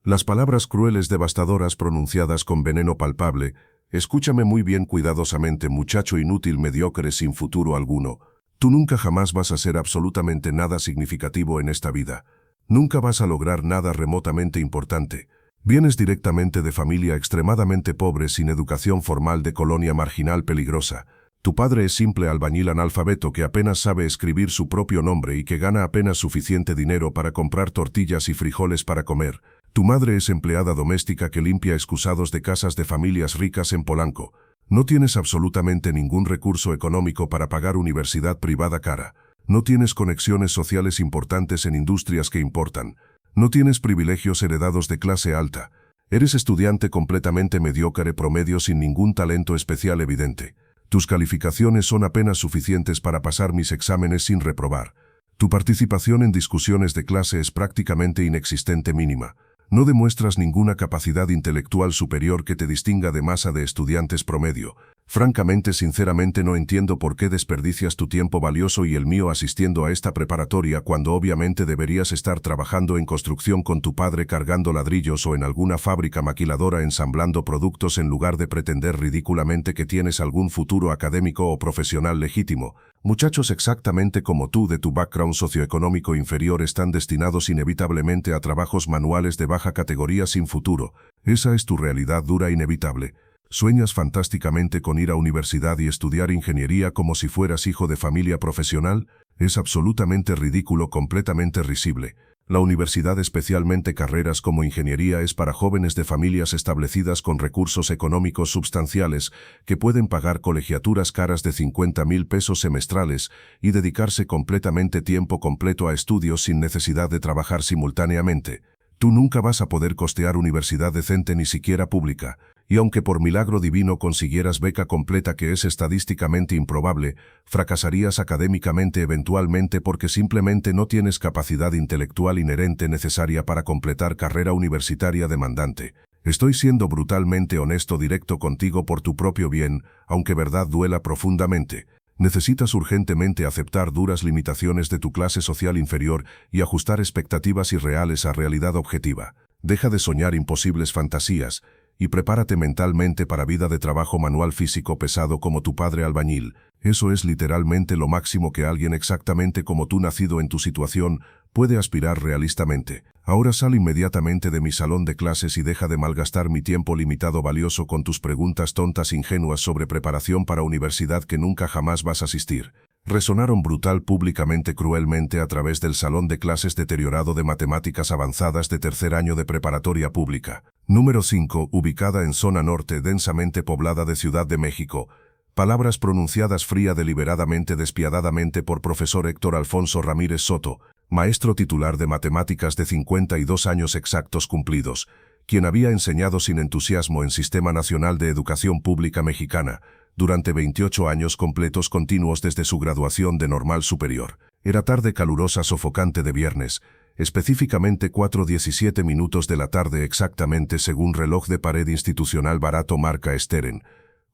Las palabras crueles devastadoras pronunciadas con veneno palpable. Escúchame muy bien cuidadosamente, muchacho inútil, mediocre, sin futuro alguno. Tú nunca jamás vas a ser absolutamente nada significativo en esta vida. Nunca vas a lograr nada remotamente importante. Vienes directamente de familia extremadamente pobre, sin educación formal, de colonia marginal peligrosa. Tu padre es simple albañil analfabeto que apenas sabe escribir su propio nombre y que gana apenas suficiente dinero para comprar tortillas y frijoles para comer. Tu madre es empleada doméstica que limpia excusados de casas de familias ricas en Polanco. No tienes absolutamente ningún recurso económico para pagar universidad privada cara. No tienes conexiones sociales importantes en industrias que importan. No tienes privilegios heredados de clase alta. Eres estudiante completamente mediocre promedio sin ningún talento especial evidente. Tus calificaciones son apenas suficientes para pasar mis exámenes sin reprobar. Tu participación en discusiones de clase es prácticamente inexistente, mínima. No demuestras ninguna capacidad intelectual superior que te distinga de masa de estudiantes promedio. Francamente, sinceramente no entiendo por qué desperdicias tu tiempo valioso y el mío asistiendo a esta preparatoria cuando obviamente deberías estar trabajando en construcción con tu padre cargando ladrillos o en alguna fábrica maquiladora ensamblando productos en lugar de pretender ridículamente que tienes algún futuro académico o profesional legítimo. Muchachos exactamente como tú de tu background socioeconómico inferior están destinados inevitablemente a trabajos manuales de baja categoría sin futuro. Esa es tu realidad dura inevitable. ¿Sueñas fantásticamente con ir a universidad y estudiar ingeniería como si fueras hijo de familia profesional? Es absolutamente ridículo, completamente risible. La universidad, especialmente carreras como ingeniería, es para jóvenes de familias establecidas con recursos económicos substanciales que pueden pagar colegiaturas caras de 50,000 pesos semestrales y dedicarse completamente tiempo completo a estudios sin necesidad de trabajar simultáneamente. Tú nunca vas a poder costear universidad decente, ni siquiera pública. Y aunque por milagro divino consiguieras beca completa, que es estadísticamente improbable, fracasarías académicamente eventualmente porque simplemente no tienes capacidad intelectual inherente necesaria para completar carrera universitaria demandante. Estoy siendo brutalmente honesto, directo contigo por tu propio bien, aunque verdad duela profundamente. Necesitas urgentemente aceptar duras limitaciones de tu clase social inferior y ajustar expectativas irreales a realidad objetiva. Deja de soñar imposibles fantasías y prepárate mentalmente para vida de trabajo manual físico pesado como tu padre albañil. Eso es literalmente lo máximo que alguien exactamente como tú, nacido en tu situación, puede aspirar realistamente. Ahora sal inmediatamente de mi salón de clases y deja de malgastar mi tiempo limitado valioso con tus preguntas tontas ingenuas sobre preparación para universidad que nunca jamás vas a asistir. Resonaron brutal, públicamente, cruelmente a través del salón de clases deteriorado de matemáticas avanzadas de tercer año de preparatoria pública. Número 5, ubicada en zona norte densamente poblada de Ciudad de México. Palabras pronunciadas fría, deliberadamente, despiadadamente por profesor Héctor Alfonso Ramírez Soto, maestro titular de matemáticas de 52 años exactos cumplidos, quien había enseñado sin entusiasmo en Sistema Nacional de Educación Pública Mexicana durante 28 años completos continuos desde su graduación de normal superior. Era tarde calurosa, sofocante de viernes, específicamente 4:17 minutos de la tarde exactamente según reloj de pared institucional barato marca Steren,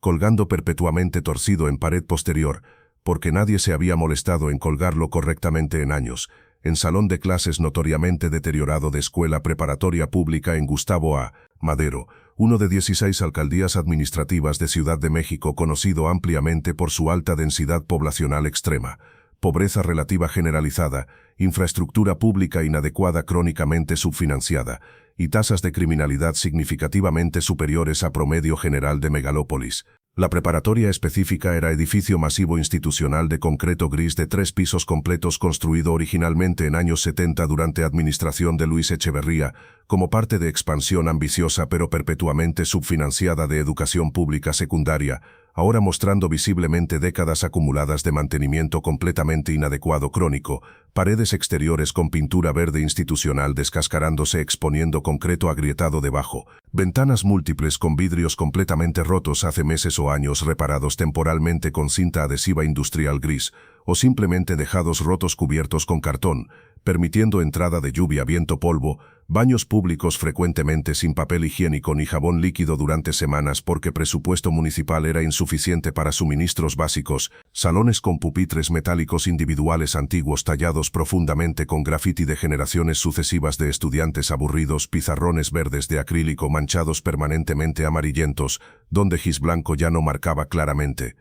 colgando perpetuamente torcido en pared posterior, porque nadie se había molestado en colgarlo correctamente en años, en salón de clases notoriamente deteriorado de escuela preparatoria pública en Gustavo A. Madero, uno de 16 alcaldías administrativas de Ciudad de México, conocido ampliamente por su alta densidad poblacional extrema, pobreza relativa generalizada, infraestructura pública inadecuada crónicamente subfinanciada y tasas de criminalidad significativamente superiores a promedio general de megalópolis. La preparatoria específica era edificio masivo institucional de concreto gris de 3 pisos completos, construido originalmente en años 70 durante administración de Luis Echeverría, como parte de expansión ambiciosa pero perpetuamente subfinanciada de educación pública secundaria, ahora mostrando visiblemente décadas acumuladas de mantenimiento completamente inadecuado crónico, paredes exteriores con pintura verde institucional descascarándose exponiendo concreto agrietado debajo, ventanas múltiples con vidrios completamente rotos hace meses o años reparados temporalmente con cinta adhesiva industrial gris, o simplemente dejados rotos cubiertos con cartón, permitiendo entrada de lluvia, viento, polvo, baños públicos frecuentemente sin papel higiénico ni jabón líquido durante semanas porque presupuesto municipal era insuficiente para suministros básicos, salones con pupitres metálicos individuales antiguos tallados profundamente con grafiti de generaciones sucesivas de estudiantes aburridos, pizarrones verdes de acrílico manchados permanentemente amarillentos, donde gis blanco ya no marcaba claramente,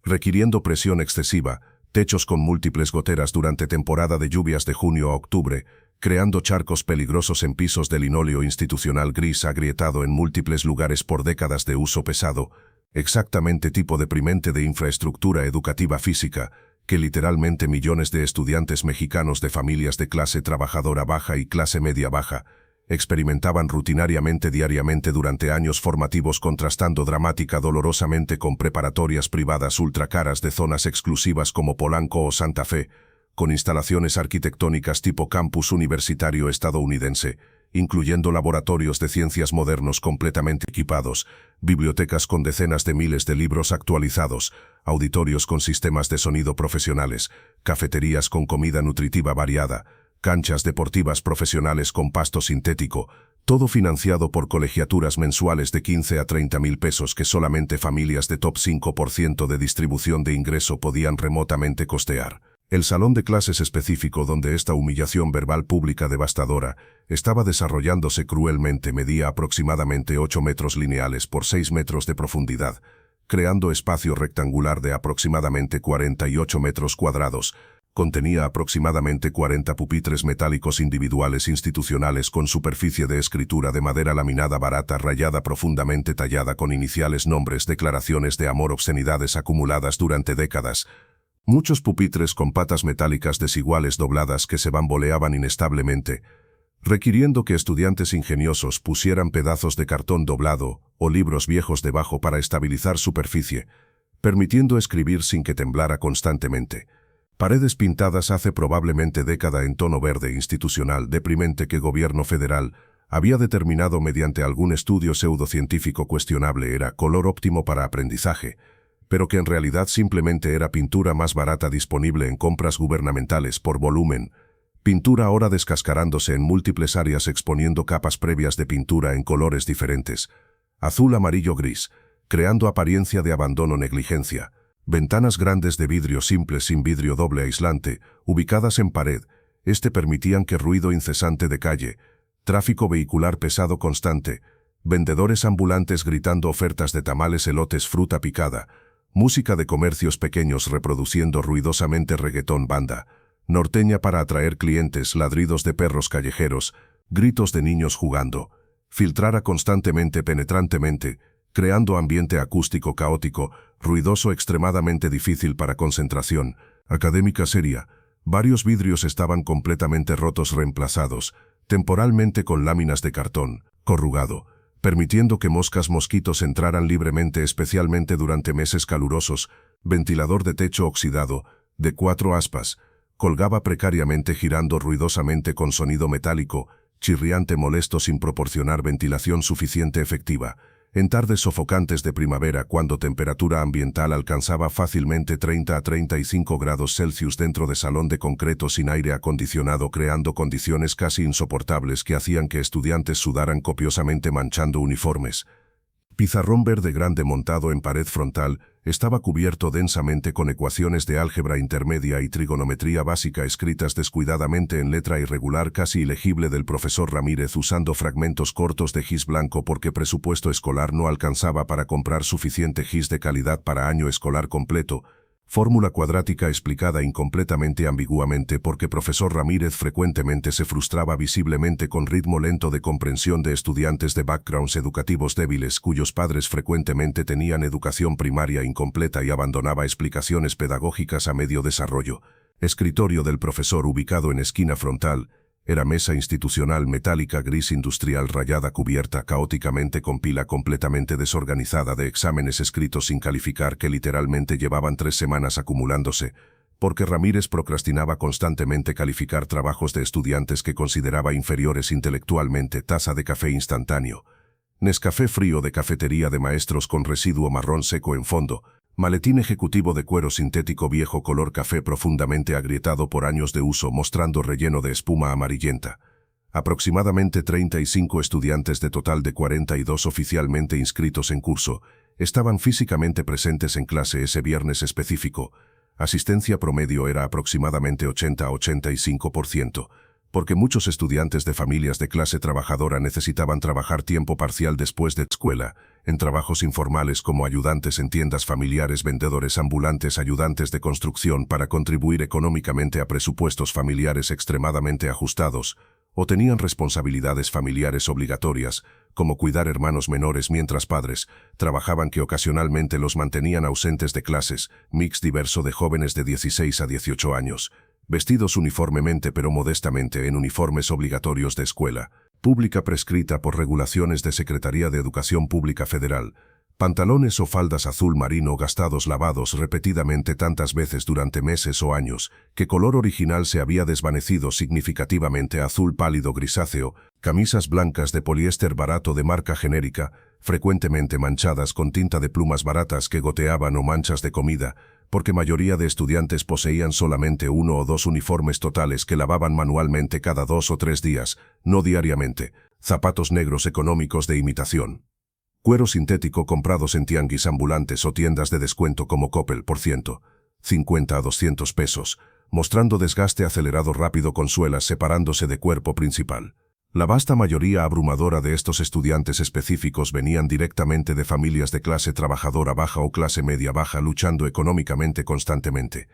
requiriendo presión excesiva, techos con múltiples goteras durante temporada de lluvias de junio a octubre, creando charcos peligrosos en pisos de linóleo institucional gris agrietado en múltiples lugares por décadas de uso pesado, exactamente tipo deprimente de infraestructura educativa física, que literalmente millones de estudiantes mexicanos de familias de clase trabajadora baja y clase media baja, experimentaban rutinariamente diariamente durante años formativos contrastando dramática dolorosamente con preparatorias privadas ultracaras de zonas exclusivas como Polanco o Santa Fe, con instalaciones arquitectónicas tipo campus universitario estadounidense, incluyendo laboratorios de ciencias modernos completamente equipados, bibliotecas con decenas de miles de libros actualizados, auditorios con sistemas de sonido profesionales, cafeterías con comida nutritiva variada, canchas deportivas profesionales con pasto sintético, todo financiado por colegiaturas mensuales de 15 a 30 mil pesos que solamente familias de top 5% de distribución de ingreso podían remotamente costear. El salón de clases específico donde esta humillación verbal pública devastadora estaba desarrollándose cruelmente medía aproximadamente 8 metros lineales por 6 metros de profundidad, creando espacio rectangular de aproximadamente 48 metros cuadrados. Contenía aproximadamente 40 pupitres metálicos individuales institucionales con superficie de escritura de madera laminada barata rayada profundamente tallada con iniciales, nombres, declaraciones de amor, obscenidades acumuladas durante décadas. Muchos pupitres con patas metálicas desiguales dobladas que se bamboleaban inestablemente, requiriendo que estudiantes ingeniosos pusieran pedazos de cartón doblado o libros viejos debajo para estabilizar superficie, permitiendo escribir sin que temblara constantemente. Paredes pintadas hace probablemente década en tono verde institucional deprimente que gobierno federal había determinado mediante algún estudio pseudocientífico cuestionable era color óptimo para aprendizaje, pero que en realidad simplemente era pintura más barata disponible en compras gubernamentales por volumen, pintura ahora descascarándose en múltiples áreas exponiendo capas previas de pintura en colores diferentes, azul, amarillo, gris, creando apariencia de abandono, negligencia. Ventanas grandes de vidrio simple sin vidrio doble aislante, ubicadas en pared, permitían que ruido incesante de calle, tráfico vehicular pesado constante, vendedores ambulantes gritando ofertas de tamales, elotes, fruta picada, música de comercios pequeños reproduciendo ruidosamente reggaetón, banda norteña para atraer clientes, ladridos de perros callejeros, gritos de niños jugando, filtrara constantemente, penetrantemente, creando ambiente acústico caótico, ruidoso, extremadamente difícil para concentración, académica seria. Varios vidrios estaban completamente rotos, reemplazados, temporalmente con láminas de cartón, corrugado, permitiendo que moscas mosquitos entraran libremente especialmente durante meses calurosos, ventilador de techo oxidado, de 4 aspas, colgaba precariamente girando ruidosamente con sonido metálico, chirriante molesto sin proporcionar ventilación suficiente efectiva. En tardes sofocantes de primavera cuando temperatura ambiental alcanzaba fácilmente 30 a 35 grados Celsius dentro de salón de concreto sin aire acondicionado creando condiciones casi insoportables que hacían que estudiantes sudaran copiosamente manchando uniformes. Pizarrón verde grande montado en pared frontal, estaba cubierto densamente con ecuaciones de álgebra intermedia y trigonometría básica escritas descuidadamente en letra irregular casi ilegible del profesor Ramírez usando fragmentos cortos de gis blanco porque presupuesto escolar no alcanzaba para comprar suficiente gis de calidad para año escolar completo. Fórmula cuadrática explicada incompletamente ambiguamente porque profesor Ramírez frecuentemente se frustraba visiblemente con ritmo lento de comprensión de estudiantes de backgrounds educativos débiles cuyos padres frecuentemente tenían educación primaria incompleta y abandonaba explicaciones pedagógicas a medio desarrollo. Escritorio del profesor ubicado en esquina frontal. Era mesa institucional metálica gris industrial rayada cubierta caóticamente con pila completamente desorganizada de exámenes escritos sin calificar que literalmente llevaban 3 semanas acumulándose, porque Ramírez procrastinaba constantemente calificar trabajos de estudiantes que consideraba inferiores intelectualmente. Taza de café instantáneo. Nescafé frío de cafetería de maestros con residuo marrón seco en fondo. Maletín ejecutivo de cuero sintético viejo color café profundamente agrietado por años de uso mostrando relleno de espuma amarillenta. Aproximadamente 35 estudiantes de total de 42 oficialmente inscritos en curso estaban físicamente presentes en clase ese viernes específico. Asistencia promedio era aproximadamente 80 a 85%, porque muchos estudiantes de familias de clase trabajadora necesitaban trabajar tiempo parcial después de escuela, en trabajos informales como ayudantes en tiendas familiares, vendedores ambulantes, ayudantes de construcción para contribuir económicamente a presupuestos familiares extremadamente ajustados, o tenían responsabilidades familiares obligatorias, como cuidar hermanos menores mientras padres trabajaban que ocasionalmente los mantenían ausentes de clases, mix diverso de jóvenes de 16 a 18 años, vestidos uniformemente pero modestamente en uniformes obligatorios de escuela pública prescrita por regulaciones de Secretaría de Educación Pública Federal, pantalones o faldas azul marino gastados lavados repetidamente tantas veces durante meses o años, que color original se había desvanecido significativamente a azul pálido grisáceo, camisas blancas de poliéster barato de marca genérica, frecuentemente manchadas con tinta de plumas baratas que goteaban o manchas de comida, porque mayoría de estudiantes poseían solamente 1 o 2 uniformes totales que lavaban manualmente cada 2 o 3 días, no diariamente, zapatos negros económicos de imitación. Cuero sintético comprados en tianguis ambulantes o tiendas de descuento como Coppel por 150 a 200 pesos, mostrando desgaste acelerado rápido con suelas separándose de cuerpo principal. La vasta mayoría abrumadora de estos estudiantes específicos venían directamente de familias de clase trabajadora baja o clase media baja luchando económicamente constantemente.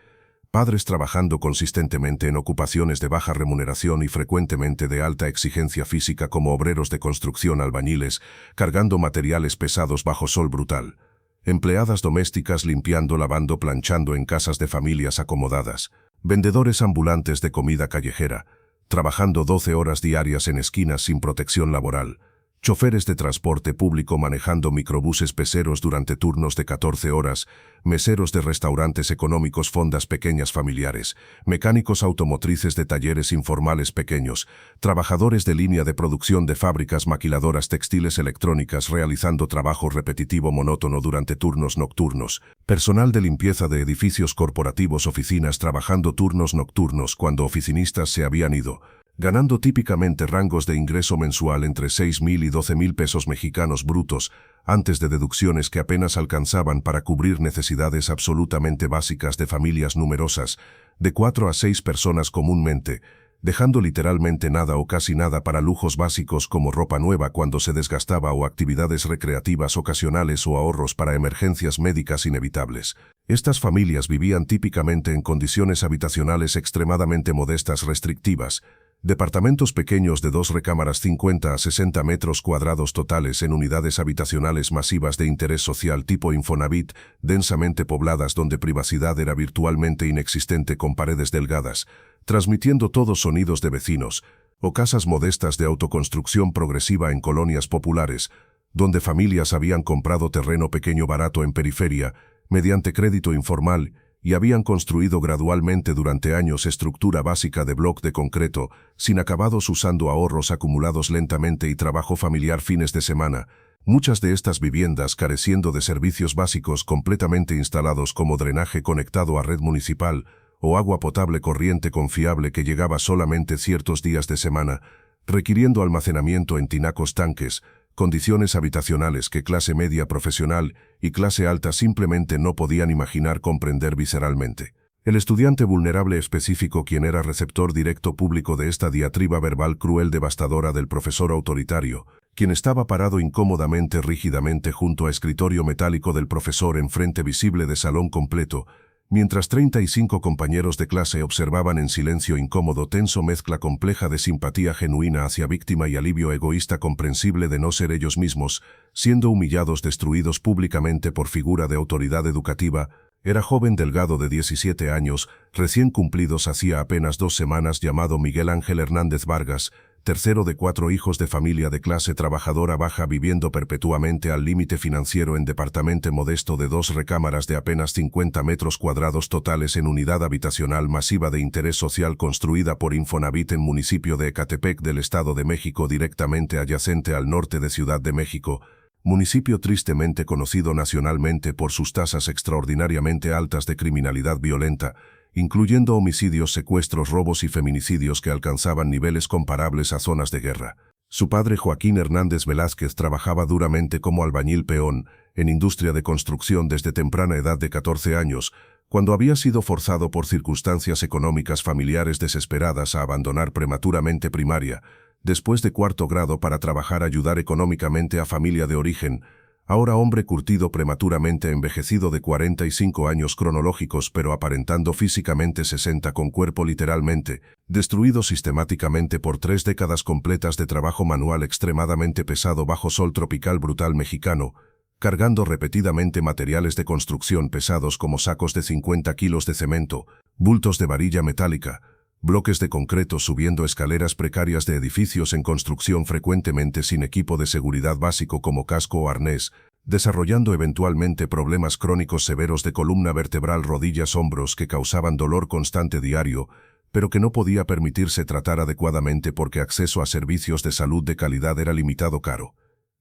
Padres trabajando consistentemente en ocupaciones de baja remuneración y frecuentemente de alta exigencia física como obreros de construcción, albañiles, cargando materiales pesados bajo sol brutal. Empleadas domésticas limpiando, lavando, planchando en casas de familias acomodadas. Vendedores ambulantes de comida callejera, trabajando 12 horas diarias en esquinas sin protección laboral. Choferes de transporte público manejando microbuses peseros durante turnos de 14 horas, meseros de restaurantes económicos, fondas pequeñas familiares, mecánicos automotrices de talleres informales pequeños, trabajadores de línea de producción de fábricas maquiladoras textiles electrónicas realizando trabajo repetitivo monótono durante turnos nocturnos, personal de limpieza de edificios corporativos, oficinas trabajando turnos nocturnos cuando oficinistas se habían ido, ganando típicamente rangos de ingreso mensual entre 6,000 y 12,000 pesos mexicanos brutos, antes de deducciones que apenas alcanzaban para cubrir necesidades absolutamente básicas de familias numerosas, de 4 a 6 personas comúnmente, dejando literalmente nada o casi nada para lujos básicos como ropa nueva cuando se desgastaba o actividades recreativas ocasionales o ahorros para emergencias médicas inevitables. Estas familias vivían típicamente en condiciones habitacionales extremadamente modestas, restrictivas, departamentos pequeños de 2 recámaras 50 a 60 metros cuadrados totales en unidades habitacionales masivas de interés social tipo Infonavit, densamente pobladas donde privacidad era virtualmente inexistente con paredes delgadas, transmitiendo todos sonidos de vecinos, o casas modestas de autoconstrucción progresiva en colonias populares, donde familias habían comprado terreno pequeño barato en periferia, mediante crédito informal, y habían construido gradualmente durante años estructura básica de bloc de concreto, sin acabados usando ahorros acumulados lentamente y trabajo familiar fines de semana, muchas de estas viviendas careciendo de servicios básicos completamente instalados como drenaje conectado a red municipal o agua potable corriente confiable que llegaba solamente ciertos días de semana, requiriendo almacenamiento en tinacos tanques, condiciones habitacionales que clase media profesional y clase alta simplemente no podían imaginar comprender visceralmente. El estudiante vulnerable específico quien era receptor directo público de esta diatriba verbal cruel devastadora del profesor autoritario, quien estaba parado incómodamente rígidamente junto a escritorio metálico del profesor en frente visible de salón completo, mientras 35 compañeros de clase observaban en silencio incómodo tenso mezcla compleja de simpatía genuina hacia víctima y alivio egoísta comprensible de no ser ellos mismos, siendo humillados, destruidos públicamente por figura de autoridad educativa. Era joven delgado de 17 años, recién cumplidos hacía apenas 2 semanas, llamado Miguel Ángel Hernández Vargas, tercero de 4 hijos de familia de clase trabajadora baja viviendo perpetuamente al límite financiero en departamento modesto de 2 recámaras de apenas 50 metros cuadrados totales en unidad habitacional masiva de interés social construida por Infonavit en municipio de Ecatepec del Estado de México directamente adyacente al norte de Ciudad de México, municipio tristemente conocido nacionalmente por sus tasas extraordinariamente altas de criminalidad violenta, incluyendo homicidios, secuestros, robos y feminicidios que alcanzaban niveles comparables a zonas de guerra. Su padre Joaquín Hernández Velázquez trabajaba duramente como albañil peón en industria de construcción desde temprana edad de 14 años, cuando había sido forzado por circunstancias económicas familiares desesperadas a abandonar prematuramente primaria, después de cuarto grado para trabajar ayudar económicamente a familia de origen, ahora hombre curtido prematuramente envejecido de 45 años cronológicos pero aparentando físicamente 60 con cuerpo literalmente, destruido sistemáticamente por 3 décadas completas de trabajo manual extremadamente pesado bajo sol tropical brutal mexicano, cargando repetidamente materiales de construcción pesados como sacos de 50 kilos de cemento, bultos de varilla metálica, bloques de concreto subiendo escaleras precarias de edificios en construcción frecuentemente sin equipo de seguridad básico como casco o arnés, desarrollando eventualmente problemas crónicos severos de columna vertebral, rodillas, hombros que causaban dolor constante diario, pero que no podía permitirse tratar adecuadamente porque acceso a servicios de salud de calidad era limitado caro.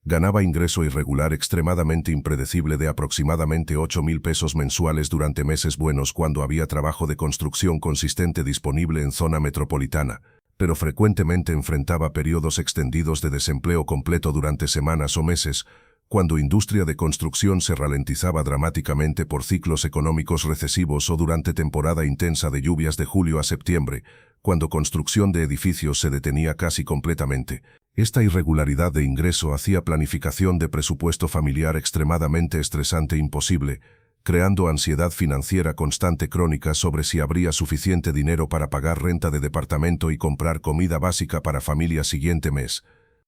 Ganaba ingreso irregular extremadamente impredecible de aproximadamente 8,000 pesos mensuales durante meses buenos cuando había trabajo de construcción consistente disponible en zona metropolitana, pero frecuentemente enfrentaba periodos extendidos de desempleo completo durante semanas o meses, cuando industria de construcción se ralentizaba dramáticamente por ciclos económicos recesivos o durante temporada intensa de lluvias de julio a septiembre, cuando construcción de edificios se detenía casi completamente. Esta irregularidad de ingreso hacía planificación de presupuesto familiar extremadamente estresante e imposible, creando ansiedad financiera constante crónica sobre si habría suficiente dinero para pagar renta de departamento y comprar comida básica para familia siguiente mes.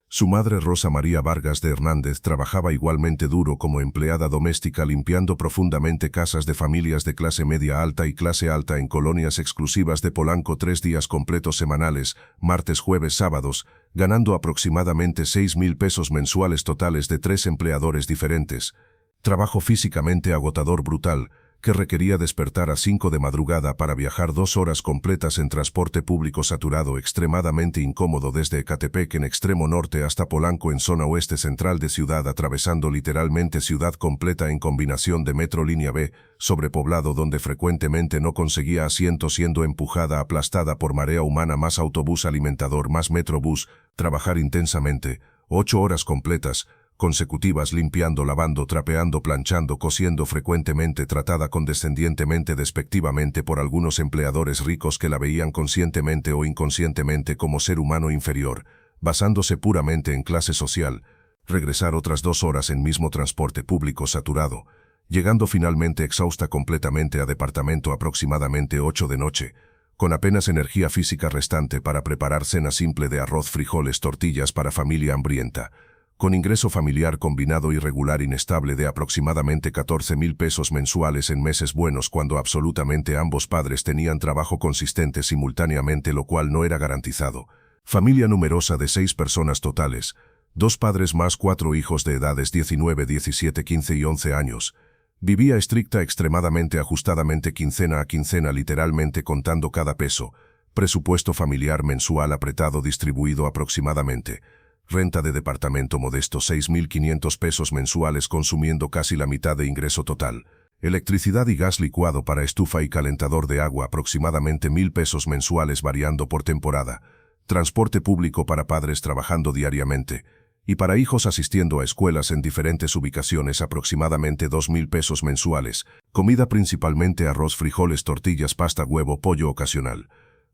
Su madre Rosa María Vargas de Hernández trabajaba igualmente duro como empleada doméstica limpiando profundamente casas de familias de clase media alta y clase alta en colonias exclusivas de Polanco 3 días completos semanales, martes, jueves, sábados, ganando aproximadamente 6,000 pesos mensuales totales de 3 empleadores diferentes. Trabajo físicamente agotador brutal, que requería despertar a 5 de madrugada para viajar 2 horas completas en transporte público saturado extremadamente incómodo desde Ecatepec en extremo norte hasta Polanco en zona oeste central de ciudad atravesando literalmente ciudad completa en combinación de metro línea B, sobrepoblado donde frecuentemente no conseguía asiento siendo empujada aplastada por marea humana más autobús alimentador más metrobús, trabajar intensamente, 8 horas completas, consecutivas limpiando, lavando, trapeando, planchando, cosiendo frecuentemente tratada condescendientemente despectivamente por algunos empleadores ricos que la veían conscientemente o inconscientemente como ser humano inferior, basándose puramente en clase social, regresar otras 2 horas en mismo transporte público saturado, llegando finalmente exhausta completamente a departamento aproximadamente 8 de noche, con apenas energía física restante para preparar cena simple de arroz, frijoles, tortillas para familia hambrienta, con ingreso familiar combinado irregular inestable de aproximadamente 14,000 pesos mensuales en meses buenos cuando absolutamente ambos padres tenían trabajo consistente simultáneamente, lo cual no era garantizado. Familia numerosa de 6 personas totales, 2 padres más 4 hijos de edades 19, 17, 15 y 11 años. Vivía estricta extremadamente ajustadamente quincena a quincena literalmente contando cada peso. Presupuesto familiar mensual apretado distribuido aproximadamente. Renta de departamento modesto 6,500 pesos mensuales consumiendo casi la mitad de ingreso total. Electricidad y gas licuado para estufa y calentador de agua aproximadamente 1,000 pesos mensuales variando por temporada. Transporte público para padres trabajando diariamente. Y para hijos asistiendo a escuelas en diferentes ubicaciones aproximadamente 2,000 pesos mensuales. Comida principalmente arroz, frijoles, tortillas, pasta, huevo, pollo ocasional.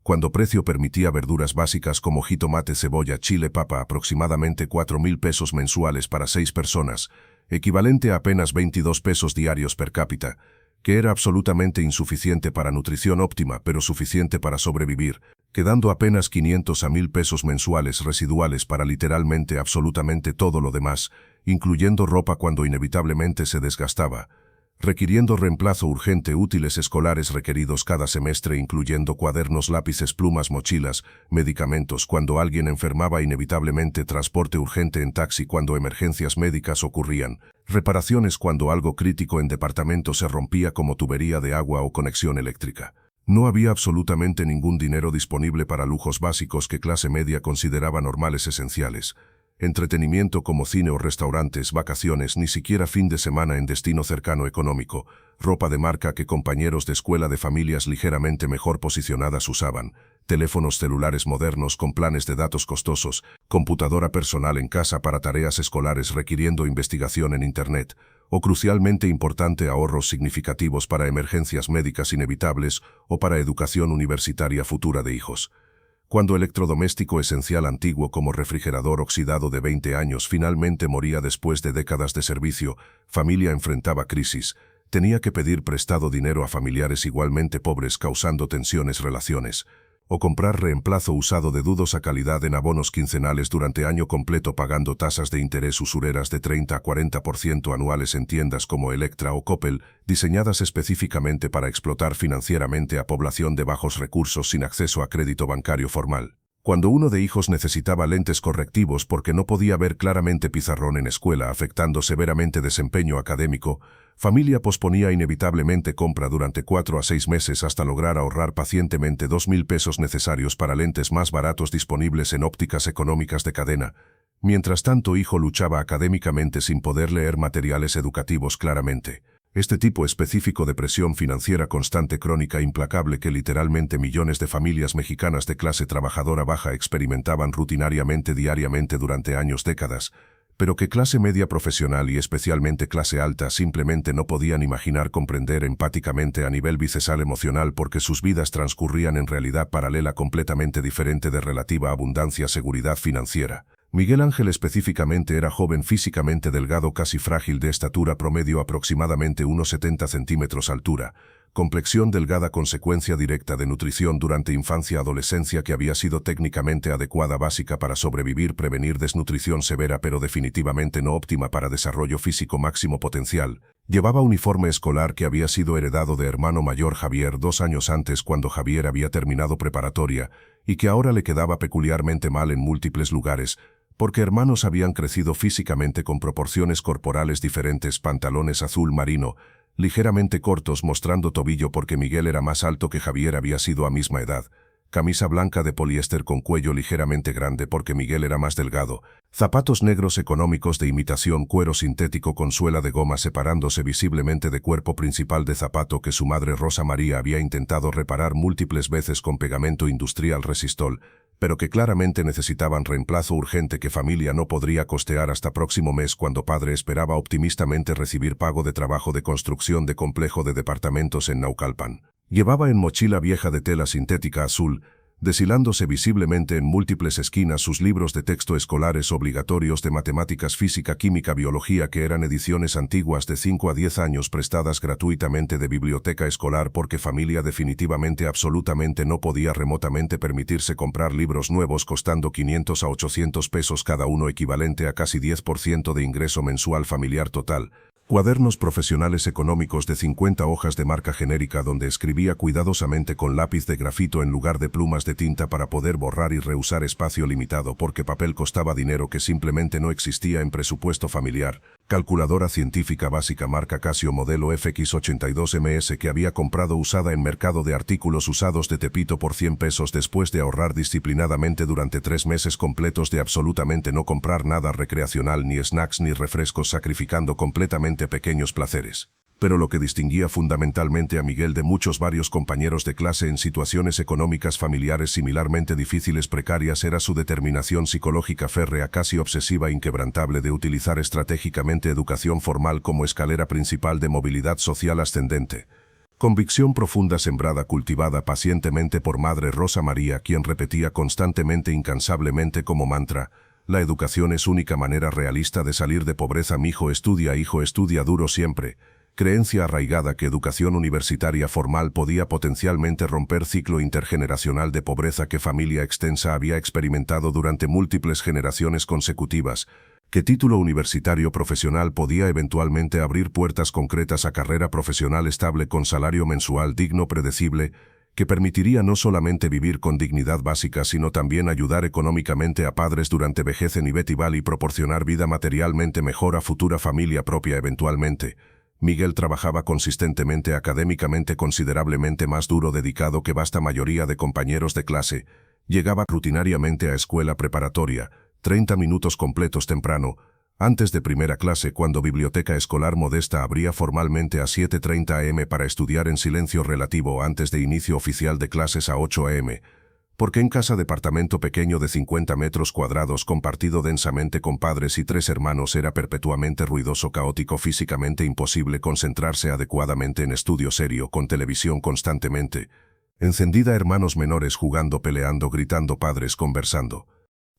Cuando precio permitía verduras básicas como jitomate, cebolla, chile, papa, aproximadamente 4,000 pesos mensuales para 6 personas, equivalente a apenas 22 pesos diarios per cápita, que era absolutamente insuficiente para nutrición óptima pero suficiente para sobrevivir, quedando apenas 500 a 1,000 pesos mensuales residuales para literalmente absolutamente todo lo demás, incluyendo ropa cuando inevitablemente se desgastaba, requiriendo reemplazo urgente, útiles escolares requeridos cada semestre incluyendo cuadernos, lápices, plumas, mochilas, medicamentos cuando alguien enfermaba inevitablemente, transporte urgente en taxi cuando emergencias médicas ocurrían, reparaciones cuando algo crítico en departamento se rompía como tubería de agua o conexión eléctrica. No había absolutamente ningún dinero disponible para lujos básicos que clase media consideraba normales esenciales. Entretenimiento como cine o restaurantes, vacaciones, ni siquiera fin de semana en destino cercano económico, ropa de marca que compañeros de escuela de familias ligeramente mejor posicionadas usaban, teléfonos celulares modernos con planes de datos costosos, computadora personal en casa para tareas escolares requiriendo investigación en Internet, o crucialmente importante ahorros significativos para emergencias médicas inevitables o para educación universitaria futura de hijos. Cuando electrodoméstico esencial antiguo como refrigerador oxidado de 20 años finalmente moría después de décadas de servicio, familia enfrentaba crisis, tenía que pedir prestado dinero a familiares igualmente pobres causando tensiones relaciones, o comprar reemplazo usado de dudosa calidad en abonos quincenales durante año completo pagando tasas de interés usureras de 30 a 40% anuales en tiendas como Electra o Coppel, diseñadas específicamente para explotar financieramente a población de bajos recursos sin acceso a crédito bancario formal. Cuando uno de hijos necesitaba lentes correctivos porque no podía ver claramente pizarrón en escuela afectando severamente desempeño académico, familia posponía inevitablemente compra durante 4 a 6 meses hasta lograr ahorrar pacientemente 2.000 pesos necesarios para lentes más baratos disponibles en ópticas económicas de cadena. Mientras tanto hijo luchaba académicamente sin poder leer materiales educativos claramente. Este tipo específico de presión financiera constante crónica implacable que literalmente millones de familias mexicanas de clase trabajadora baja experimentaban rutinariamente diariamente durante años décadas, pero que clase media profesional y especialmente clase alta simplemente no podían imaginar comprender empáticamente a nivel visceral emocional porque sus vidas transcurrían en realidad paralela completamente diferente de relativa abundancia seguridad financiera. Miguel Ángel específicamente era joven físicamente delgado casi frágil de estatura promedio aproximadamente unos 70 centímetros altura, complexión delgada consecuencia directa de nutrición durante infancia-adolescencia que había sido técnicamente adecuada básica para sobrevivir prevenir desnutrición severa pero definitivamente no óptima para desarrollo físico máximo potencial. Llevaba uniforme escolar que había sido heredado de hermano mayor Javier 2 años antes cuando Javier había terminado preparatoria y que ahora le quedaba peculiarmente mal en múltiples lugares, porque hermanos habían crecido físicamente con proporciones corporales diferentes pantalones azul marino, ligeramente cortos mostrando tobillo porque Miguel era más alto que Javier había sido a misma edad, camisa blanca de poliéster con cuello ligeramente grande porque Miguel era más delgado, zapatos negros económicos de imitación cuero sintético con suela de goma separándose visiblemente de cuerpo principal de zapato que su madre Rosa María había intentado reparar múltiples veces con pegamento industrial resistol, pero que claramente necesitaban reemplazo urgente que familia no podría costear hasta próximo mes cuando padre esperaba optimistamente recibir pago de trabajo de construcción de complejo de departamentos en Naucalpan. Llevaba en mochila vieja de tela sintética azul, deshilándose visiblemente en múltiples esquinas sus libros de texto escolares obligatorios de matemáticas, física, química, biología que eran ediciones antiguas de 5 a 10 años prestadas gratuitamente de biblioteca escolar porque familia definitivamente absolutamente no podía remotamente permitirse comprar libros nuevos costando 500 a 800 pesos cada uno equivalente a casi 10% de ingreso mensual familiar total. Cuadernos profesionales económicos de 50 hojas de marca genérica donde escribía cuidadosamente con lápiz de grafito en lugar de plumas de tinta para poder borrar y reusar espacio limitado porque papel costaba dinero que simplemente no existía en presupuesto familiar. Calculadora científica básica marca Casio modelo FX82MS que había comprado usada en mercado de artículos usados de Tepito por 100 pesos después de ahorrar disciplinadamente durante 3 meses completos de absolutamente no comprar nada recreacional ni snacks ni refrescos sacrificando completamente pequeños placeres. Pero lo que distinguía fundamentalmente a Miguel de muchos varios compañeros de clase en situaciones económicas familiares similarmente difíciles precarias era su determinación psicológica férrea casi obsesiva inquebrantable de utilizar estratégicamente educación formal como escalera principal de movilidad social ascendente. Convicción profunda sembrada cultivada pacientemente por madre Rosa María quien repetía constantemente incansablemente como mantra: la educación es única manera realista de salir de pobreza. Hijo, estudia duro siempre. Creencia arraigada que educación universitaria formal podía potencialmente romper ciclo intergeneracional de pobreza que familia extensa había experimentado durante múltiples generaciones consecutivas, que título universitario profesional podía eventualmente abrir puertas concretas a carrera profesional estable con salario mensual digno predecible, que permitiría no solamente vivir con dignidad básica sino también ayudar económicamente a padres durante vejez en Ibetival y proporcionar vida materialmente mejor a futura familia propia eventualmente. Miguel trabajaba consistentemente académicamente considerablemente más duro dedicado que vasta mayoría de compañeros de clase, llegaba rutinariamente a escuela preparatoria, 30 minutos completos temprano, antes de primera clase, cuando biblioteca escolar modesta abría formalmente a 7:30 am para estudiar en silencio relativo antes de inicio oficial de clases a 8 am, porque en casa departamento pequeño de 50 metros cuadrados compartido densamente con padres y 3 hermanos era perpetuamente ruidoso, caótico, físicamente imposible concentrarse adecuadamente en estudio serio, con televisión constantemente encendida, hermanos menores jugando, peleando, gritando, padres conversando.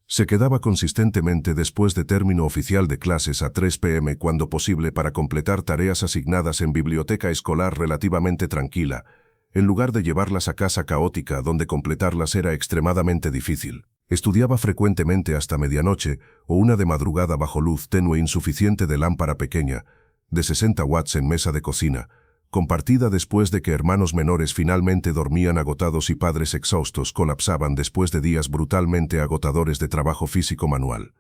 Se quedaba consistentemente después de término oficial de clases a 3 p.m. cuando posible para completar tareas asignadas en biblioteca escolar relativamente tranquila, en lugar de llevarlas a casa caótica donde completarlas era extremadamente difícil. Estudiaba frecuentemente hasta medianoche o una de madrugada bajo luz tenue insuficiente de lámpara pequeña, de 60 watts en mesa de cocina, compartida después de que hermanos menores finalmente dormían agotados y padres exhaustos colapsaban después de días brutalmente agotadores de trabajo físico manual.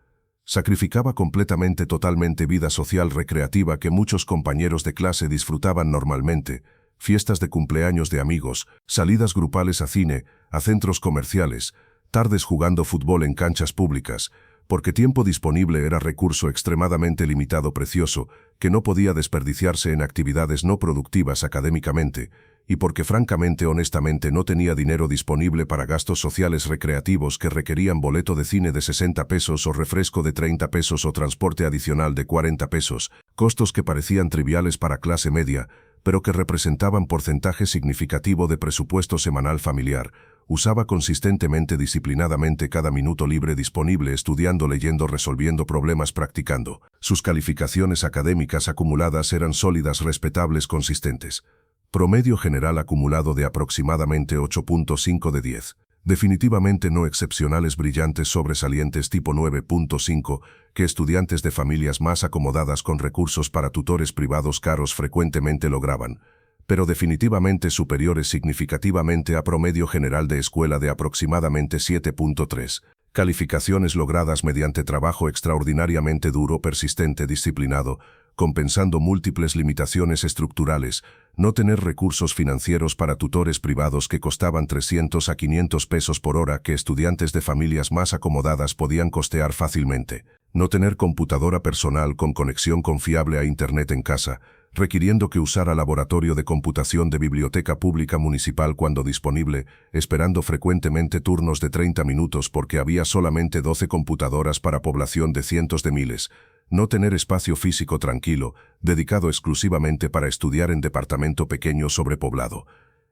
Sacrificaba completamente, totalmente vida social recreativa que muchos compañeros de clase disfrutaban normalmente, fiestas de cumpleaños de amigos, salidas grupales a cine, a centros comerciales, tardes jugando fútbol en canchas públicas, porque tiempo disponible era recurso extremadamente limitado, precioso, que no podía desperdiciarse en actividades no productivas académicamente, y porque francamente, honestamente, no tenía dinero disponible para gastos sociales recreativos que requerían boleto de cine de 60 pesos o refresco de 30 pesos o transporte adicional de 40 pesos, costos que parecían triviales para clase media, pero que representaban porcentaje significativo de presupuesto semanal familiar. Usaba consistentemente, disciplinadamente cada minuto libre disponible estudiando, leyendo, resolviendo problemas, practicando. Sus calificaciones académicas acumuladas eran sólidas, respetables, consistentes. Promedio general acumulado de aproximadamente 8.5 de 10. Definitivamente no excepcionales, brillantes, sobresalientes tipo 9.5, que estudiantes de familias más acomodadas con recursos para tutores privados caros frecuentemente lograban, pero definitivamente superiores significativamente a promedio general de escuela de aproximadamente 7.3. Calificaciones logradas mediante trabajo extraordinariamente duro, persistente, disciplinado, compensando múltiples limitaciones estructurales, no tener recursos financieros para tutores privados que costaban 300 a 500 pesos por hora que estudiantes de familias más acomodadas podían costear fácilmente, no tener computadora personal con conexión confiable a Internet en casa, requiriendo que usara laboratorio de computación de biblioteca pública municipal cuando disponible, esperando frecuentemente turnos de 30 minutos porque había solamente 12 computadoras para población de cientos de miles, no tener espacio físico tranquilo, dedicado exclusivamente para estudiar en departamento pequeño sobrepoblado.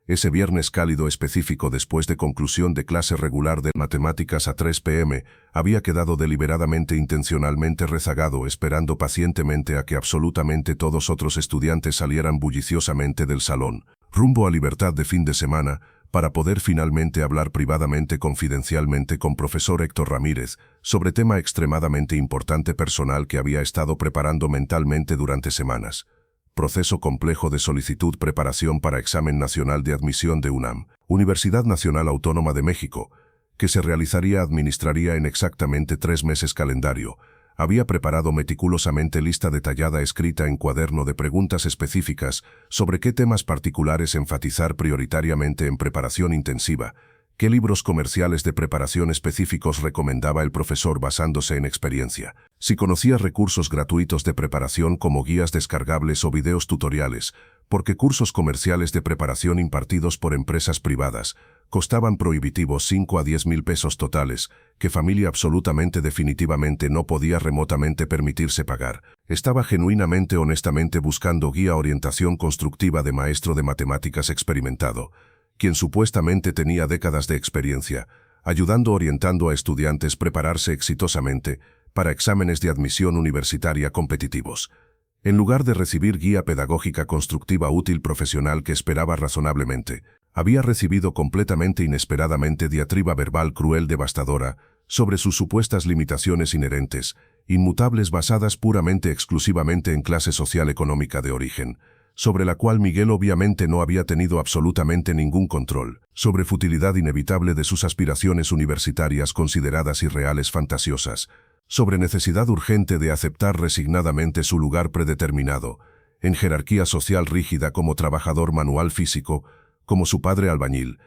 Ese viernes cálido específico después de conclusión de clase regular de matemáticas a 3 p.m., había quedado deliberadamente, intencionalmente rezagado, esperando pacientemente a que absolutamente todos otros estudiantes salieran bulliciosamente del salón, rumbo a libertad de fin de semana, para poder finalmente hablar privadamente, confidencialmente con profesor Héctor Ramírez, sobre tema extremadamente importante personal que había estado preparando mentalmente durante semanas. Proceso complejo de solicitud, preparación para examen nacional de admisión de UNAM, Universidad Nacional Autónoma de México, que se administraría en exactamente 3 meses calendario. Había preparado meticulosamente lista detallada escrita en cuaderno de preguntas específicas sobre qué temas particulares enfatizar prioritariamente en preparación intensiva, qué libros comerciales de preparación específicos recomendaba el profesor basándose en experiencia, si conocía recursos gratuitos de preparación como guías descargables o videos tutoriales, porque cursos comerciales de preparación impartidos por empresas privadas costaban prohibitivos 5 a 10 mil pesos totales, que familia absolutamente definitivamente no podía remotamente permitirse pagar. Estaba genuinamente, honestamente buscando guía, orientación constructiva de maestro de matemáticas experimentado, quien supuestamente tenía décadas de experiencia, orientando a estudiantes prepararse exitosamente para exámenes de admisión universitaria competitivos. En lugar de recibir guía pedagógica constructiva útil profesional que esperaba razonablemente, había recibido completamente inesperadamente diatriba verbal cruel, devastadora, sobre sus supuestas limitaciones inherentes, inmutables, basadas puramente exclusivamente en clase social económica de origen, sobre la cual Miguel obviamente no había tenido absolutamente ningún control, sobre futilidad inevitable de sus aspiraciones universitarias consideradas irreales, fantasiosas, sobre necesidad urgente de aceptar resignadamente su lugar predeterminado, en jerarquía social rígida como trabajador manual físico, como su padre albañil,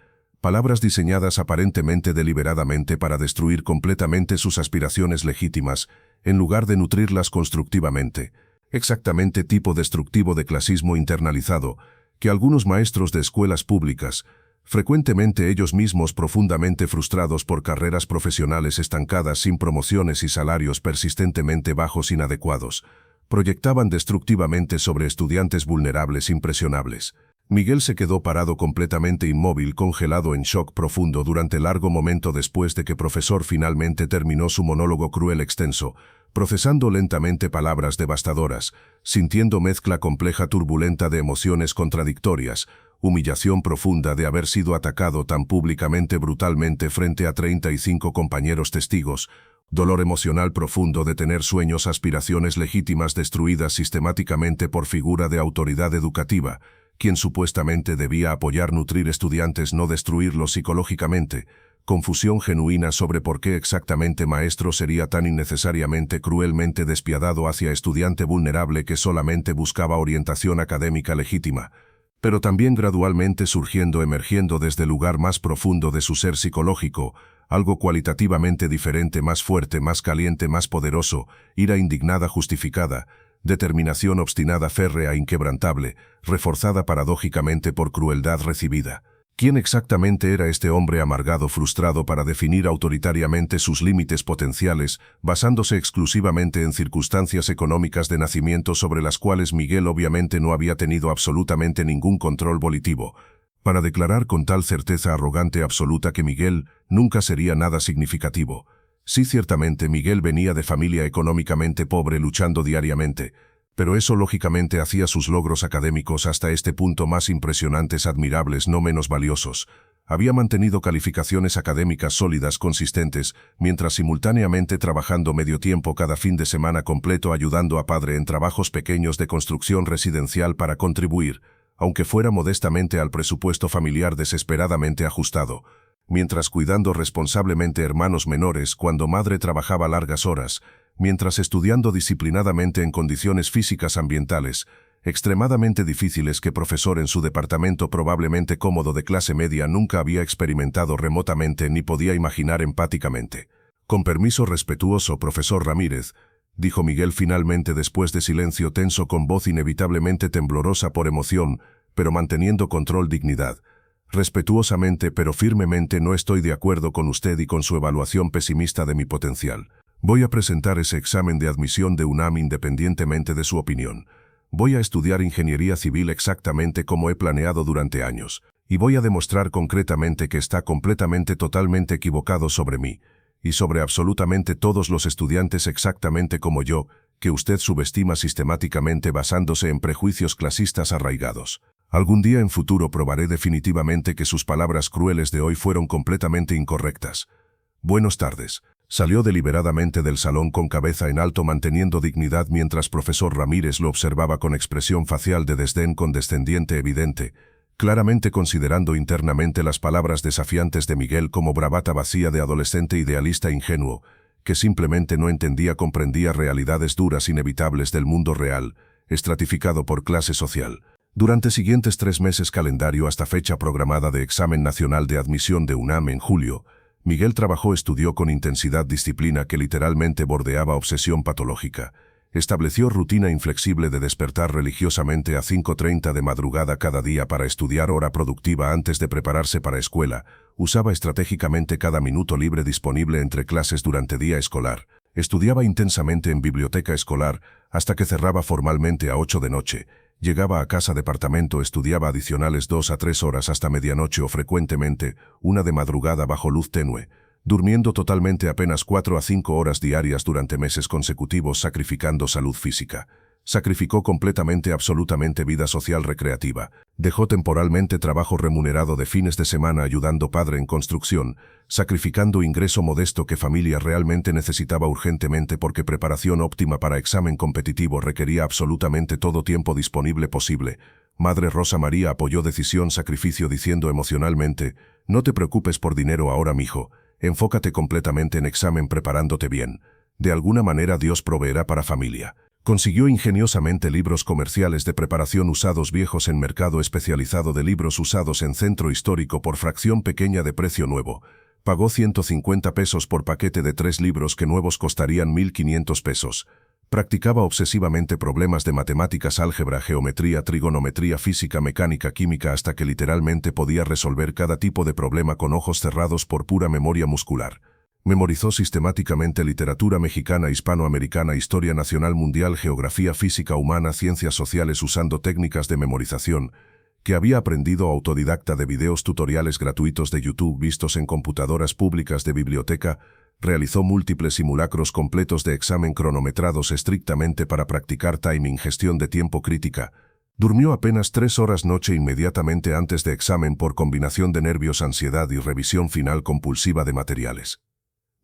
palabras diseñadas aparentemente deliberadamente para destruir completamente sus aspiraciones legítimas, en lugar de nutrirlas constructivamente. Exactamente tipo destructivo de clasismo internalizado, que algunos maestros de escuelas públicas, frecuentemente ellos mismos profundamente frustrados por carreras profesionales estancadas sin promociones y salarios persistentemente bajos inadecuados, proyectaban destructivamente sobre estudiantes vulnerables impresionables. Miguel se quedó parado completamente inmóvil, congelado en shock profundo durante largo momento después de que profesor finalmente terminó su monólogo cruel extenso, procesando lentamente palabras devastadoras, sintiendo mezcla compleja turbulenta de emociones contradictorias, humillación profunda de haber sido atacado tan públicamente brutalmente frente a 35 compañeros testigos, dolor emocional profundo de tener sueños, aspiraciones legítimas destruidas sistemáticamente por figura de autoridad educativa, quien supuestamente debía apoyar, nutrir estudiantes, no destruirlos psicológicamente, confusión genuina sobre por qué exactamente maestro sería tan innecesariamente cruelmente despiadado hacia estudiante vulnerable que solamente buscaba orientación académica legítima, pero también gradualmente surgiendo, emergiendo desde el lugar más profundo de su ser psicológico, algo cualitativamente diferente, más fuerte, más caliente, más poderoso, ira indignada justificada, determinación obstinada, férrea, inquebrantable, reforzada paradójicamente por crueldad recibida. ¿Quién exactamente era este hombre amargado, frustrado para definir autoritariamente sus límites potenciales, basándose exclusivamente en circunstancias económicas de nacimiento sobre las cuales Miguel obviamente no había tenido absolutamente ningún control volitivo, para declarar con tal certeza arrogante absoluta que Miguel nunca sería nada significativo? Sí, ciertamente Miguel venía de familia económicamente pobre luchando diariamente, pero eso lógicamente hacía sus logros académicos hasta este punto más impresionantes, admirables, no menos valiosos. Había mantenido calificaciones académicas sólidas, consistentes, mientras simultáneamente trabajando medio tiempo cada fin de semana completo ayudando a padre en trabajos pequeños de construcción residencial para contribuir, aunque fuera modestamente, al presupuesto familiar desesperadamente ajustado, mientras cuidando responsablemente hermanos menores cuando madre trabajaba largas horas, mientras estudiando disciplinadamente en condiciones físicas ambientales extremadamente difíciles que profesor en su departamento probablemente cómodo de clase media nunca había experimentado remotamente ni podía imaginar empáticamente. Con permiso respetuoso, profesor Ramírez, dijo Miguel finalmente después de silencio tenso con voz inevitablemente temblorosa por emoción, pero manteniendo control, dignidad. Respetuosamente pero firmemente no estoy de acuerdo con usted y con su evaluación pesimista de mi potencial. Voy a presentar ese examen de admisión de UNAM independientemente de su opinión. Voy a estudiar ingeniería civil exactamente como he planeado durante años, y voy a demostrar concretamente que está completamente, totalmente equivocado sobre mí, y sobre absolutamente todos los estudiantes exactamente como yo, que usted subestima sistemáticamente basándose en prejuicios clasistas arraigados. Algún día en futuro probaré definitivamente que sus palabras crueles de hoy fueron completamente incorrectas. Buenas tardes. Salió deliberadamente del salón con cabeza en alto manteniendo dignidad mientras profesor Ramírez lo observaba con expresión facial de desdén condescendiente evidente, claramente considerando internamente las palabras desafiantes de Miguel como bravata vacía de adolescente idealista ingenuo, que simplemente no comprendía realidades duras inevitables del mundo real, estratificado por clase social. Durante siguientes 3 meses calendario hasta fecha programada de examen nacional de admisión de UNAM en julio, Miguel estudió con intensidad, disciplina que literalmente bordeaba obsesión patológica. Estableció rutina inflexible de despertar religiosamente a 5:30 de madrugada cada día para estudiar, hora productiva antes de prepararse para escuela. Usaba estratégicamente cada minuto libre disponible entre clases durante día escolar. Estudiaba intensamente en biblioteca escolar hasta que cerraba formalmente a 8 de noche. Llegaba a casa departamento, estudiaba adicionales 2 a 3 horas hasta medianoche o frecuentemente 1 de madrugada bajo luz tenue, durmiendo totalmente apenas 4 a 5 horas diarias durante meses consecutivos, sacrificando salud física. Sacrificó completamente, absolutamente vida social recreativa. Dejó temporalmente trabajo remunerado de fines de semana ayudando padre en construcción, sacrificando ingreso modesto que familia realmente necesitaba urgentemente porque preparación óptima para examen competitivo requería absolutamente todo tiempo disponible posible. Madre Rosa María apoyó decisión, sacrificio diciendo emocionalmente, no te preocupes por dinero ahora, mijo, enfócate completamente en examen preparándote bien. De alguna manera Dios proveerá para familia. Consiguió ingeniosamente libros comerciales de preparación usados viejos en mercado especializado de libros usados en centro histórico por fracción pequeña de precio nuevo. Pagó 150 pesos por paquete de 3 libros que nuevos costarían 1.500 pesos. Practicaba obsesivamente problemas de matemáticas, álgebra, geometría, trigonometría, física, mecánica, química, hasta que literalmente podía resolver cada tipo de problema con ojos cerrados por pura memoria muscular. Memorizó sistemáticamente literatura mexicana, hispanoamericana, historia nacional, mundial, geografía, física humana, ciencias sociales usando técnicas de memorización que había aprendido autodidacta de videos tutoriales gratuitos de YouTube vistos en computadoras públicas de biblioteca. Realizó múltiples simulacros completos de examen cronometrados estrictamente para practicar timing, gestión de tiempo crítica. Durmió apenas 3 horas noche inmediatamente antes de examen por combinación de nervios, ansiedad y revisión final compulsiva de materiales.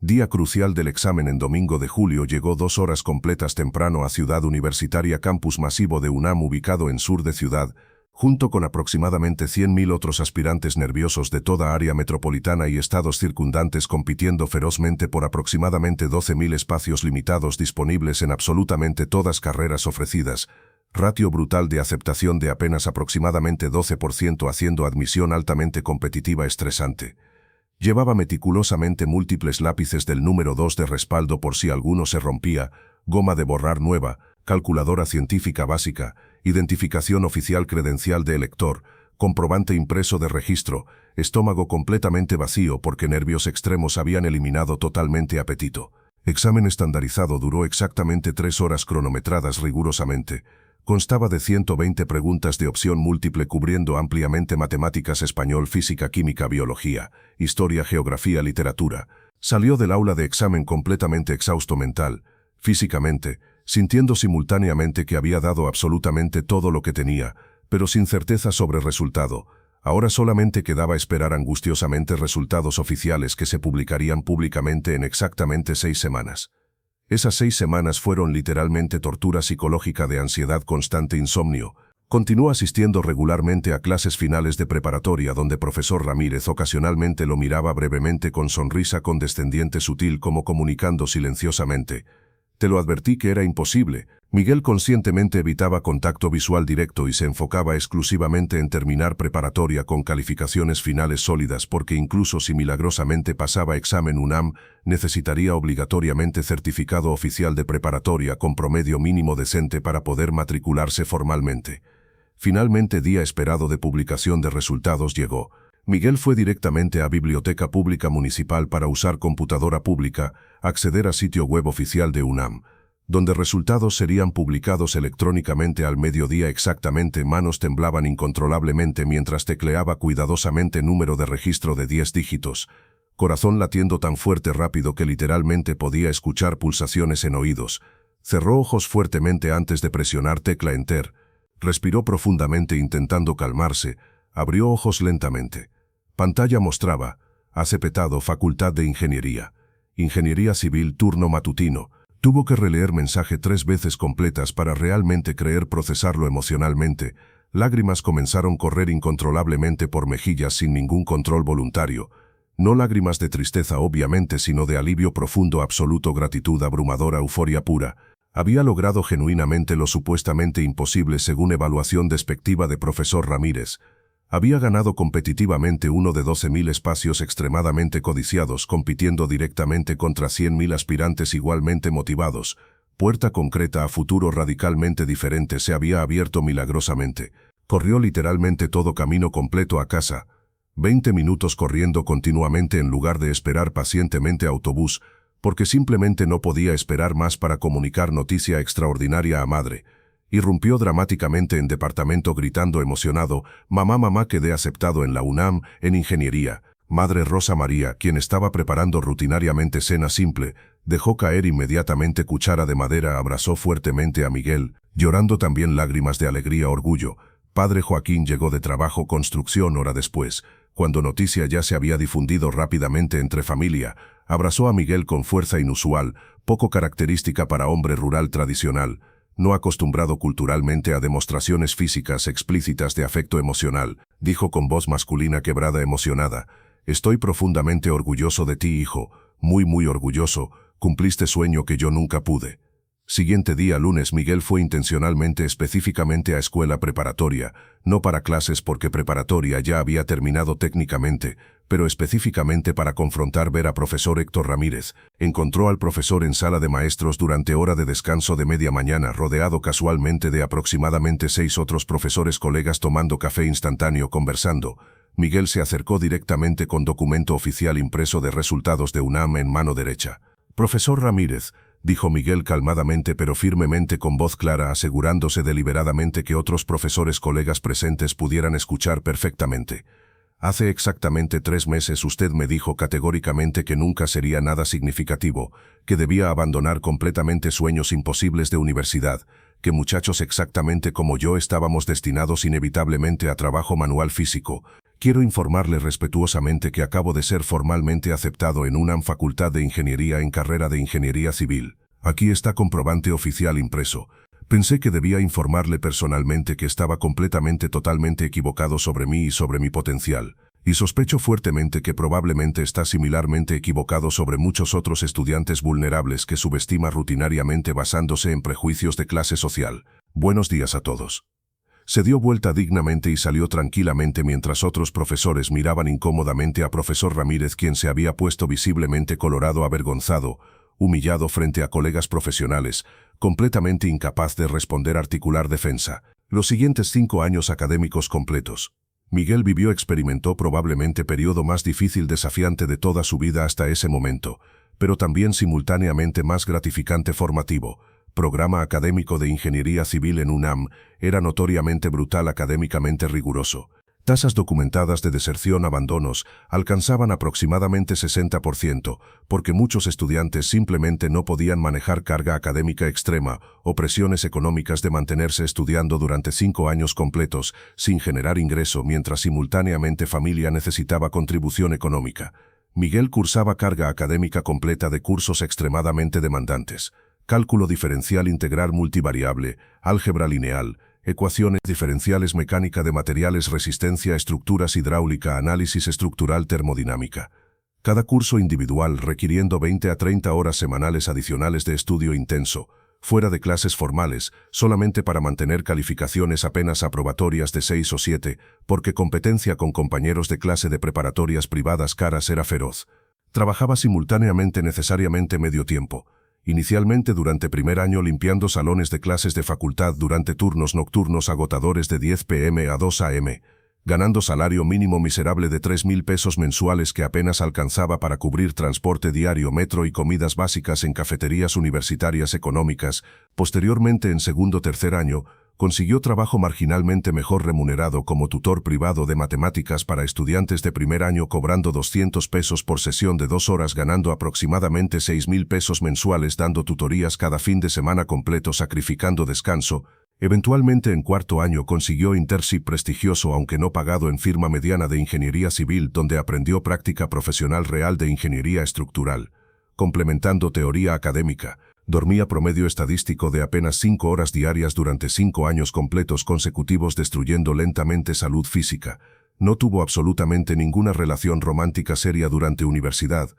Día crucial del examen en domingo de julio, llegó 2 horas completas temprano a Ciudad Universitaria, campus masivo de UNAM ubicado en sur de ciudad, junto con aproximadamente 100.000 otros aspirantes nerviosos de toda área metropolitana y estados circundantes compitiendo ferozmente por aproximadamente 12.000 espacios limitados disponibles en absolutamente todas carreras ofrecidas, ratio brutal de aceptación de apenas aproximadamente 12% haciendo admisión altamente competitiva estresante. Llevaba meticulosamente múltiples lápices del número 2 de respaldo por si alguno se rompía, goma de borrar nueva, calculadora científica básica, identificación oficial, credencial de elector, comprobante impreso de registro, estómago completamente vacío porque nervios extremos habían eliminado totalmente apetito. Examen estandarizado, duró exactamente 3 horas cronometradas rigurosamente. Constaba de 120 preguntas de opción múltiple cubriendo ampliamente matemáticas, español, física, química, biología, historia, geografía, literatura. Salió del aula de examen completamente exhausto mental, físicamente, sintiendo simultáneamente que había dado absolutamente todo lo que tenía, pero sin certeza sobre resultado. Ahora solamente quedaba esperar angustiosamente resultados oficiales que se publicarían públicamente en exactamente 6 semanas. Esas 6 semanas fueron literalmente tortura psicológica de ansiedad constante, insomnio. Continuó asistiendo regularmente a clases finales de preparatoria donde profesor Ramírez ocasionalmente lo miraba brevemente con sonrisa condescendiente sutil como comunicando silenciosamente: «Te lo advertí que era imposible». Miguel conscientemente evitaba contacto visual directo y se enfocaba exclusivamente en terminar preparatoria con calificaciones finales sólidas porque incluso si milagrosamente pasaba examen UNAM, necesitaría obligatoriamente certificado oficial de preparatoria con promedio mínimo decente para poder matricularse formalmente. Finalmente, día esperado de publicación de resultados llegó. Miguel fue directamente a Biblioteca Pública Municipal para usar computadora pública, acceder a sitio web oficial de UNAM, donde resultados serían publicados electrónicamente al mediodía exactamente. Manos temblaban incontrolablemente mientras tecleaba cuidadosamente número de registro de 10 dígitos. Corazón latiendo tan fuerte rápido que literalmente podía escuchar pulsaciones en oídos. Cerró ojos fuertemente antes de presionar tecla Enter. Respiró profundamente intentando calmarse. Abrió ojos lentamente. Pantalla mostraba: aceptado, Facultad de Ingeniería. Ingeniería Civil, turno matutino. Tuvo que releer mensaje 3 veces completas para realmente creer, procesarlo emocionalmente. Lágrimas comenzaron a correr incontrolablemente por mejillas sin ningún control voluntario. No lágrimas de tristeza obviamente, sino de alivio profundo, absoluto, gratitud abrumadora, euforia pura. Había logrado genuinamente lo supuestamente imposible según evaluación despectiva de profesor Ramírez. Había ganado competitivamente uno de 12.000 espacios extremadamente codiciados, compitiendo directamente contra 100.000 aspirantes igualmente motivados. Puerta concreta a futuro radicalmente diferente se había abierto milagrosamente. Corrió literalmente todo camino completo a casa. 20 minutos corriendo continuamente en lugar de esperar pacientemente autobús, porque simplemente no podía esperar más para comunicar noticia extraordinaria a madre. Irrumpió dramáticamente en departamento gritando emocionado: «Mamá, mamá, quedé aceptado en la UNAM, en ingeniería». Madre Rosa María, quien estaba preparando rutinariamente cena simple, dejó caer inmediatamente cuchara de madera, abrazó fuertemente a Miguel, llorando también lágrimas de alegría, orgullo. Padre Joaquín llegó de trabajo construcción hora después, cuando noticia ya se había difundido rápidamente entre familia. Abrazó a Miguel con fuerza inusual, poco característica para hombre rural tradicional, no acostumbrado culturalmente a demostraciones físicas explícitas de afecto emocional. Dijo con voz masculina quebrada, emocionada: «Estoy profundamente orgulloso de ti, hijo, muy orgulloso. Cumpliste sueño que yo nunca pude». Siguiente día lunes Miguel fue intencionalmente específicamente a escuela preparatoria, no para clases porque preparatoria ya había terminado técnicamente, pero específicamente para confrontar ver a profesor Héctor Ramírez. Encontró al profesor en sala de maestros durante hora de descanso de media mañana, rodeado casualmente de aproximadamente 6 otros profesores colegas tomando café instantáneo conversando. Miguel se acercó directamente con documento oficial impreso de resultados de UNAM en mano derecha. «Profesor Ramírez», dijo Miguel calmadamente pero firmemente con voz clara, asegurándose deliberadamente que otros profesores colegas presentes pudieran escuchar perfectamente. «Hace exactamente 3 meses usted me dijo categóricamente que nunca sería nada significativo, que debía abandonar completamente sueños imposibles de universidad, que muchachos exactamente como yo estábamos destinados inevitablemente a trabajo manual físico. Quiero informarle respetuosamente que acabo de ser formalmente aceptado en UNAM Facultad de Ingeniería en carrera de Ingeniería Civil. Aquí está comprobante oficial impreso. Pensé que debía informarle personalmente que estaba totalmente equivocado sobre mí y sobre mi potencial. Y sospecho fuertemente que probablemente está similarmente equivocado sobre muchos otros estudiantes vulnerables que subestima rutinariamente basándose en prejuicios de clase social. Buenos días a todos». Se dio vuelta dignamente y salió tranquilamente mientras otros profesores miraban incómodamente a profesor Ramírez, quien se había puesto visiblemente colorado, avergonzado, humillado frente a colegas profesionales, completamente incapaz de articular defensa. Los siguientes 5 años académicos completos. Miguel experimentó probablemente periodo más difícil, desafiante de toda su vida hasta ese momento, pero también simultáneamente más gratificante, formativo. Programa académico de Ingeniería Civil en UNAM era notoriamente brutal, académicamente riguroso. Tasas documentadas de deserción, abandonos, alcanzaban aproximadamente 60%, porque muchos estudiantes simplemente no podían manejar carga académica extrema o presiones económicas de mantenerse estudiando durante 5 años completos sin generar ingreso, mientras simultáneamente familia necesitaba contribución económica. Miguel cursaba carga académica completa de cursos extremadamente demandantes. Cálculo diferencial integral multivariable, álgebra lineal, ecuaciones diferenciales, mecánica de materiales, resistencia, estructuras hidráulica, análisis estructural, termodinámica. Cada curso individual requiriendo 20 a 30 horas semanales adicionales de estudio intenso, fuera de clases formales, solamente para mantener calificaciones apenas aprobatorias de 6 o 7, porque competencia con compañeros de clase de preparatorias privadas caras era feroz. Trabajaba simultáneamente necesariamente medio tiempo. Inicialmente durante primer año limpiando salones de clases de facultad durante turnos nocturnos agotadores de 10 p.m. a 2 a.m., ganando salario mínimo miserable de 3,000 pesos mensuales que apenas alcanzaba para cubrir transporte diario, metro y comidas básicas en cafeterías universitarias económicas. Posteriormente, en segundo o tercer año, consiguió trabajo marginalmente mejor remunerado como tutor privado de matemáticas para estudiantes de primer año, cobrando 200 pesos por sesión de 2 horas, ganando aproximadamente 6,000 pesos mensuales, dando tutorías cada fin de semana completo, sacrificando descanso. Eventualmente en cuarto año consiguió internship prestigioso aunque no pagado en firma mediana de ingeniería civil, donde aprendió práctica profesional real de ingeniería estructural, complementando teoría académica. Dormía promedio estadístico de apenas 5 horas diarias durante 5 años completos consecutivos, destruyendo lentamente salud física. No tuvo absolutamente ninguna relación romántica seria durante universidad,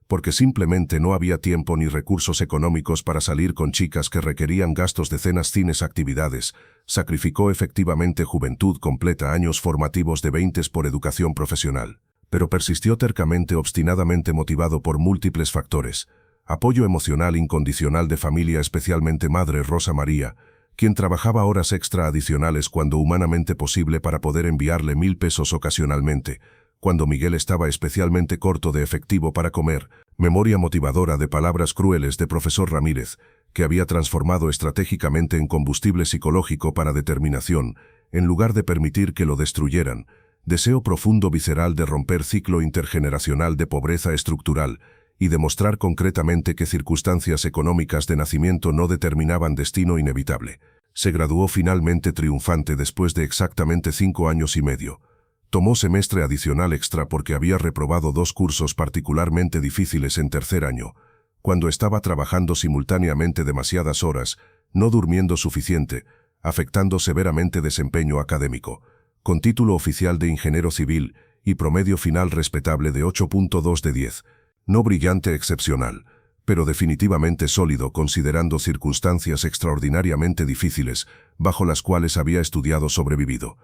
porque simplemente no había tiempo ni recursos económicos para salir con chicas que requerían gastos de cenas, cines, actividades. Sacrificó efectivamente juventud completa, años formativos de 20 por educación profesional. Pero persistió tercamente, obstinadamente motivado por múltiples factores. Apoyo emocional incondicional de familia, especialmente madre Rosa María, quien trabajaba horas extra adicionales cuando humanamente posible para poder enviarle 1,000 pesos ocasionalmente, cuando Miguel estaba especialmente corto de efectivo para comer. Memoria motivadora de palabras crueles de profesor Ramírez, que había transformado estratégicamente en combustible psicológico para determinación, en lugar de permitir que lo destruyeran. Deseo profundo visceral de romper ciclo intergeneracional de pobreza estructural, y demostrar concretamente que circunstancias económicas de nacimiento no determinaban destino inevitable. Se graduó finalmente triunfante después de exactamente 5 años y medio. Tomó semestre adicional extra porque había reprobado 2 cursos particularmente difíciles en tercer año, cuando estaba trabajando simultáneamente demasiadas horas, no durmiendo suficiente, afectando severamente desempeño académico. Con título oficial de ingeniero civil y promedio final respetable de 8.2 de 10. No brillante, excepcional, pero definitivamente sólido considerando circunstancias extraordinariamente difíciles bajo las cuales había estudiado sobrevivido.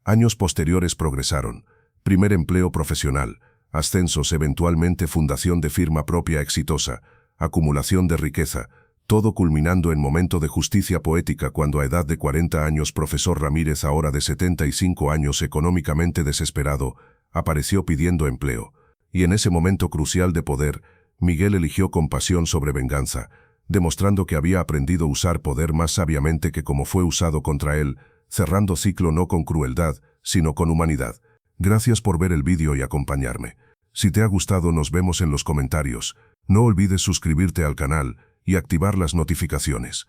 Años posteriores progresaron. Primer empleo profesional, ascensos, eventualmente fundación de firma propia exitosa, acumulación de riqueza, todo culminando en momento de justicia poética cuando a edad de 40 años profesor Ramírez, ahora de 75 años, económicamente desesperado, apareció pidiendo empleo. Y en ese momento crucial de poder, Miguel eligió compasión sobre venganza, demostrando que había aprendido a usar poder más sabiamente que como fue usado contra él, cerrando ciclo no con crueldad, sino con humanidad. Gracias por ver el vídeo y acompañarme. Si te ha gustado, nos vemos en los comentarios. No olvides suscribirte al canal y activar las notificaciones.